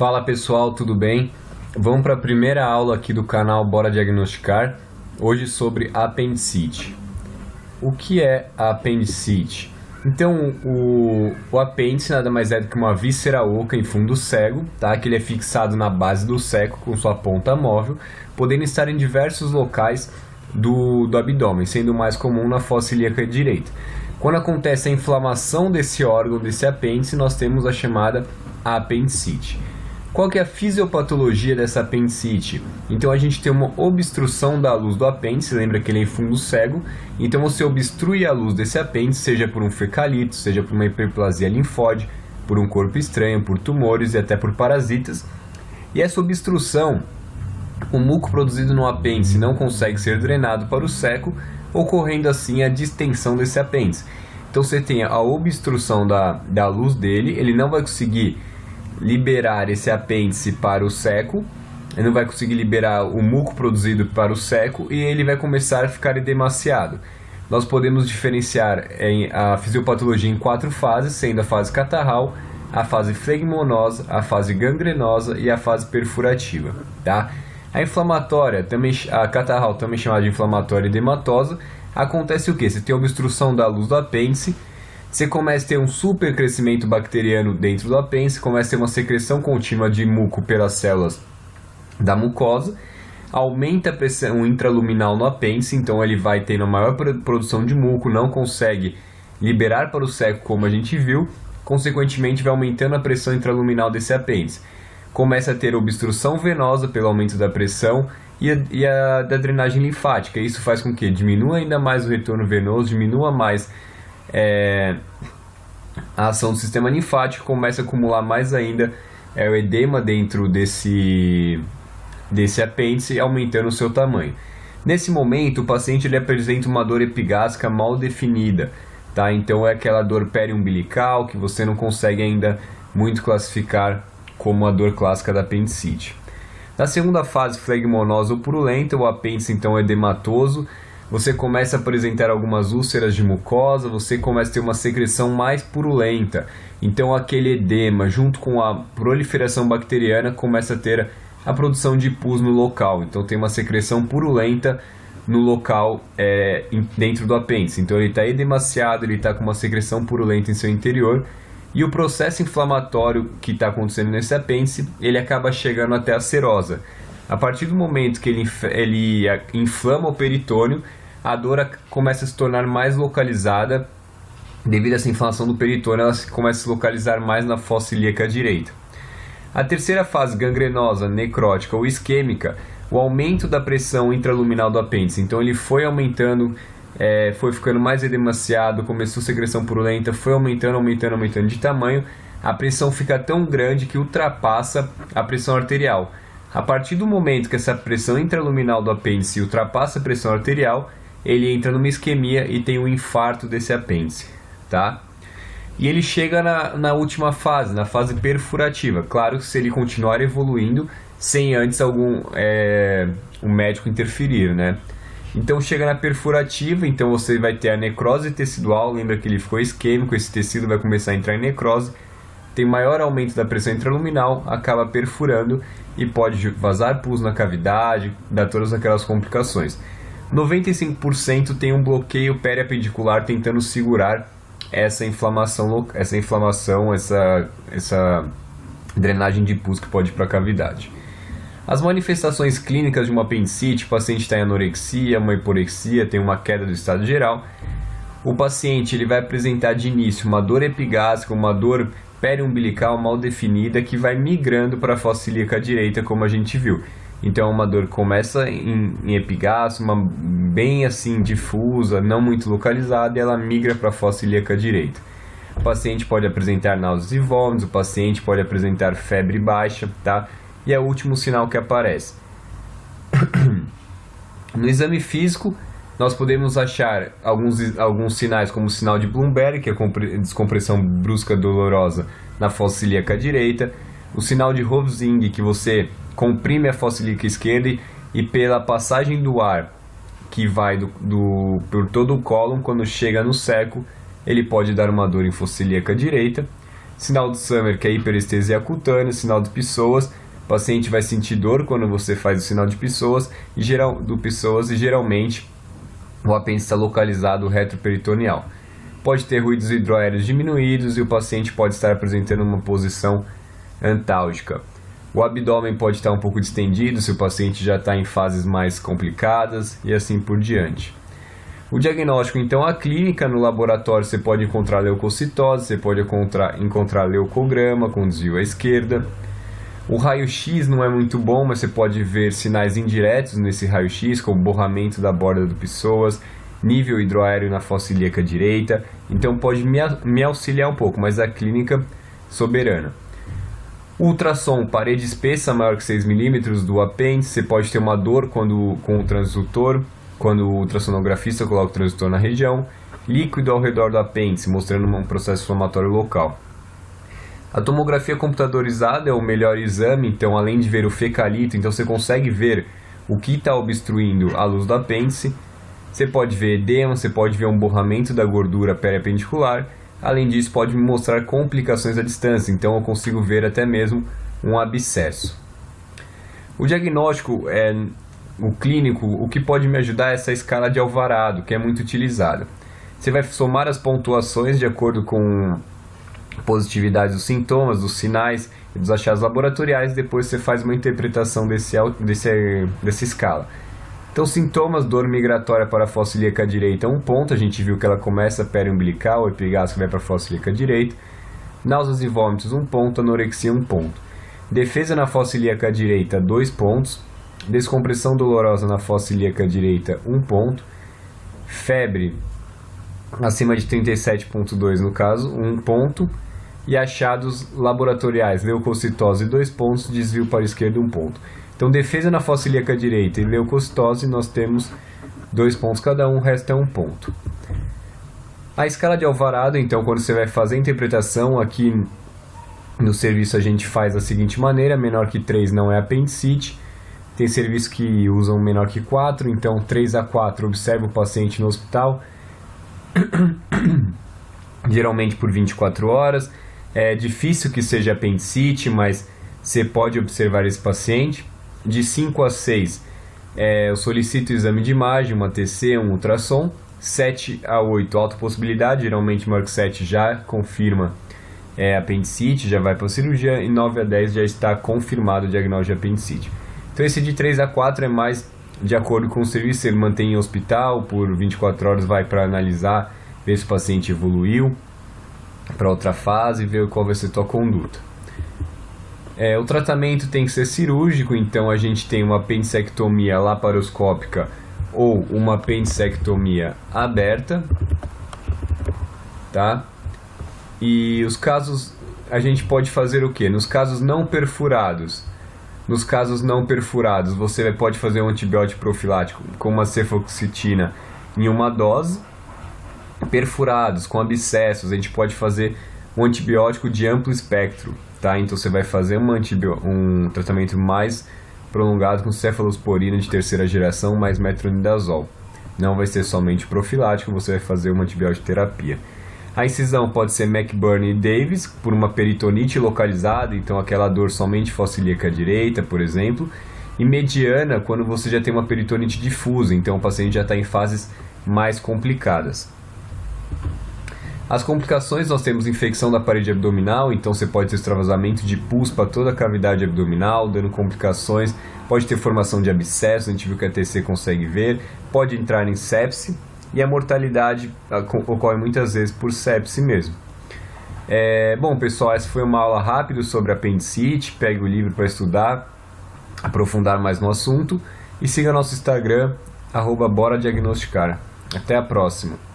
Fala pessoal, tudo bem? Vamos para a primeira aula aqui do canal Bora Diagnosticar, hoje sobre apendicite. O que é a apendicite? Então, o apêndice nada mais é do que uma víscera oca em fundo cego, tá? Que ele é fixado na base do seco com sua ponta móvel, podendo estar em diversos locais do abdômen, sendo mais comum na fossa ilíaca direita. Quando acontece a inflamação desse órgão, desse apêndice, nós temos a chamada apendicite. Qual que é a fisiopatologia dessa apendicite? Então a gente tem uma obstrução da luz do apêndice, lembra que ele é em fundo cego, então você obstrui a luz desse apêndice, seja por um fecalito, seja por uma hiperplasia linfóide, por um corpo estranho, por tumores e até por parasitas. E essa obstrução, o muco produzido no apêndice não consegue ser drenado para o seco, ocorrendo assim a distensão desse apêndice. Então você tem a obstrução da luz dele, ele não vai conseguir liberar esse apêndice para o seco, ele não vai conseguir liberar o muco produzido para o seco e ele vai começar a ficar edemaciado. Nós podemos diferenciar a fisiopatologia em 4 fases, sendo a fase catarral, a fase flegmonosa, a fase gangrenosa e a fase perfurativa, tá? A inflamatória, a catarral, também chamada de inflamatória edematosa, acontece o que? Você tem obstrução da luz do apêndice, você começa a ter um supercrescimento bacteriano dentro do apêndice, começa a ter uma secreção contínua de muco pelas células da mucosa, aumenta a pressão intraluminal no apêndice, então ele vai tendo uma maior produção de muco, não consegue liberar para o seco como a gente viu, consequentemente vai aumentando a pressão intraluminal desse apêndice. Começa a ter obstrução venosa pelo aumento da pressão e a da drenagem linfática. Isso faz com que diminua ainda mais o retorno venoso, diminua mais a ação do sistema linfático, começa a acumular mais ainda o edema dentro desse apêndice, aumentando o seu tamanho. Nesse momento, o paciente ele apresenta uma dor epigástrica mal definida, tá? Então é aquela dor periumbilical que você não consegue ainda muito classificar como a dor clássica da apendicite. Na segunda fase flegmonosa ou purulenta, o apêndice então é edematoso, você começa a apresentar algumas úlceras de mucosa, você começa a ter uma secreção mais purulenta. Então aquele edema, junto com a proliferação bacteriana, começa a ter a produção de pus no local. Então tem uma secreção purulenta no local dentro do apêndice. Então ele está edemaciado, ele está com uma secreção purulenta em seu interior. E o processo inflamatório que está acontecendo nesse apêndice, ele acaba chegando até a serosa. A partir do momento que ele inflama o peritônio, a dor começa a se tornar mais localizada. Devido a essa inflamação do peritônio, ela começa a se localizar mais na fossa ilíaca direita. A terceira fase, gangrenosa, necrótica ou isquêmica, o aumento da pressão intraluminal do apêndice. Então ele foi aumentando, foi ficando mais edemaciado, começou a secreção purulenta, foi aumentando de tamanho. A pressão fica tão grande que ultrapassa a pressão arterial. A partir do momento que essa pressão intraluminal do apêndice ultrapassa a pressão arterial, ele entra numa isquemia e tem um infarto desse apêndice, tá? E ele chega na última fase, na fase perfurativa. Claro que se ele continuar evoluindo, sem antes o médico interferir, né? Então chega na perfurativa, então você vai ter a necrose tecidual, lembra que ele ficou isquêmico, esse tecido vai começar a entrar em necrose, tem maior aumento da pressão intraluminal, acaba perfurando e pode vazar pus na cavidade, dar todas aquelas complicações. 95% tem um bloqueio periapendicular tentando segurar essa inflamação, essa drenagem de pus que pode ir para a cavidade. As manifestações clínicas de uma apendicite, o paciente está em anorexia, uma hiporexia, tem uma queda do estado geral. O paciente ele vai apresentar de início uma dor epigástrica, uma dor periumbilical mal definida que vai migrando para a fossa ilíaca direita, como a gente viu. Então uma dor que começa em epigastro, bem assim difusa, não muito localizada, e ela migra para a fossa ilíaca direita. O paciente pode apresentar náuseas e vômitos, o paciente pode apresentar febre baixa, tá? E é o último sinal que aparece. No exame físico, nós podemos achar alguns sinais, como o sinal de Bloomberg, que é a descompressão brusca dolorosa na fossa ilíaca direita, o sinal de Rovsing, que você comprime a fossa ilíaca esquerda e pela passagem do ar que vai por todo o cólon, quando chega no seco, ele pode dar uma dor em fossa ilíaca direita. Sinal do Summer, que é hiperestesia cutânea. Sinal do Pessoas, o paciente vai sentir dor quando você faz o sinal de Pessoas e geralmente o apêndice está localizado retroperitoneal. Pode ter ruídos hidroaéreos diminuídos e o paciente pode estar apresentando uma posição antálgica. O abdômen pode estar um pouco distendido se o paciente já está em fases mais complicadas e assim por diante. O diagnóstico, então, a clínica. No laboratório você pode encontrar leucocitose, você pode encontrar leucograma com desvio à esquerda. O raio-x não é muito bom, mas você pode ver sinais indiretos nesse raio-x, como borramento da borda do Pessoas, nível hidroaéreo na fossa ilíaca direita. Então pode me auxiliar um pouco, mas a clínica soberana. Ultrassom, parede espessa maior que 6 mm do apêndice. Você pode ter uma dor com o transdutor, quando o ultrassonografista coloca o transdutor na região. Líquido ao redor do apêndice, mostrando um processo inflamatório local. A tomografia computadorizada é o melhor exame, então além de ver o fecalito, então você consegue ver o que está obstruindo a luz do apêndice. Você pode ver edema, você pode ver um borramento da gordura periapendicular. Além disso, pode me mostrar complicações à distância, então eu consigo ver até mesmo um abscesso. O diagnóstico, o clínico, o que pode me ajudar é essa escala de Alvarado, que é muito utilizada. Você vai somar as pontuações de acordo com positividade dos sintomas, dos sinais e dos achados laboratoriais, depois você faz uma interpretação dessa escala. Então, sintomas: dor migratória para a fossa ilíaca direita, 1 ponto, a gente viu que ela começa periumbilical, epigástrica vai para a fossa ilíaca direita. Náuseas e vômitos, 1 ponto, anorexia, 1 ponto. Defesa na fossa ilíaca direita, 2 pontos. Descompressão dolorosa na fossa ilíaca direita, 1 ponto. Febre acima de 37,2 no caso, 1 ponto. E achados laboratoriais: leucocitose, 2 pontos, desvio para a esquerda, 1 ponto. Então, defesa na fossa ilíaca direita e leucocitose, nós temos 2 pontos cada um, o resto é 1 ponto. A escala de Alvarado, então, quando você vai fazer a interpretação, aqui no serviço a gente faz da seguinte maneira: menor que 3 não é apendicite. Tem serviços que usam menor que 4, então 3 a 4 observa o paciente no hospital, geralmente por 24 horas. É difícil que seja apendicite, mas você pode observar esse paciente. De 5 a 6, eu solicito o exame de imagem, uma TC, um ultrassom. 7 a 8, alta possibilidade, geralmente maior que 7 já confirma apendicite, já vai para a cirurgia. E 9 a 10 já está confirmado o diagnóstico de apendicite. Então esse de 3 a 4 é mais de acordo com o serviço. Ele mantém em hospital por 24 horas, vai para analisar, ver se o paciente evoluiu para outra fase, ver qual vai ser a tua conduta. O tratamento tem que ser cirúrgico, então a gente tem uma apendicectomia laparoscópica ou uma apendicectomia aberta, tá? E os casos, a gente pode fazer o que? Nos casos não perfurados, você pode fazer um antibiótico profilático com uma cefoxitina em uma dose. Perfurados, com abscessos, a gente pode fazer um antibiótico de amplo espectro, tá? Então você vai fazer um tratamento mais prolongado com cefalosporina de 3ª geração mais metronidazol. Não vai ser somente profilático, você vai fazer uma antibiótico terapia. A incisão pode ser McBurney e Davis, por uma peritonite localizada, então aquela dor somente fossa ilíaca direita, por exemplo. E mediana, quando você já tem uma peritonite difusa, então o paciente já está em fases mais complicadas. As complicações: nós temos infecção da parede abdominal, então você pode ter extravasamento de pus para toda a cavidade abdominal, dando complicações. Pode ter formação de abscesso, a gente viu que a TC consegue ver. Pode entrar em sepse, e a mortalidade ocorre muitas vezes por sepse mesmo. Bom, pessoal, essa foi uma aula rápida sobre apendicite. Pegue o livro para estudar, aprofundar mais no assunto, e siga nosso Instagram, @BoraDiagnosticar. Até a próxima!